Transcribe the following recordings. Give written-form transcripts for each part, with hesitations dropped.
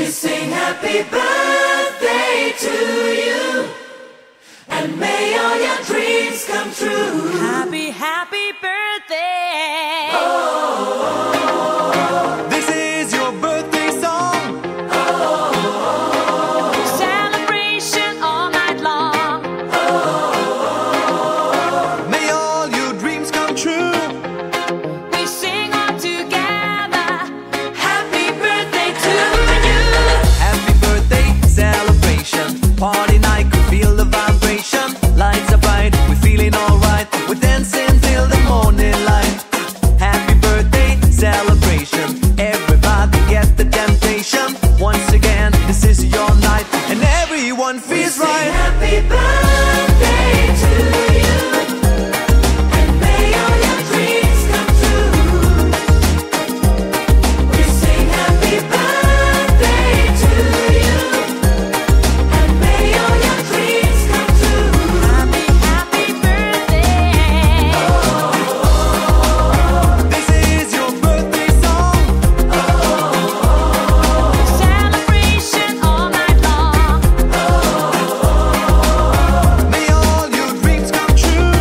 sing happy birthday to you, and may all your dreams come true. Happy, happy birthday. This is your birthday song. Celebration all night long. May all your dreams come true. We sing all together. Happy birthday to you. Happy birthday celebration. Party night, could feel the vibration. Lights are bright, we're feeling alright. We're dancing till the morning light. Happy birthday celebration. Everybody get the temptation. Once again, this is your night, and everyone feels Sing right. happy birthday to you, and may all your dreams come true. We sing happy birthday to you, and may all your dreams come true. Happy, happy birthday. This is your birthday song. Celebration all night long. May all your dreams come true.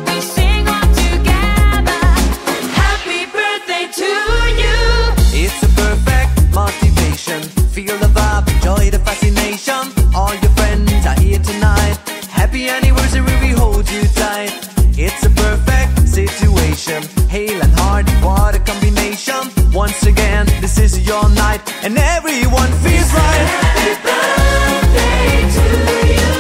We sing all together. Happy birthday to you. It's a perfect motivation. Feel the vibe, enjoy the fascination. All your friends are here tonight. Happy anniversary, we hold you tight. It's a perfect situation. Hale and hard, what a combination. Once again, this is your night, and everyone feels right. Happy birthday to you.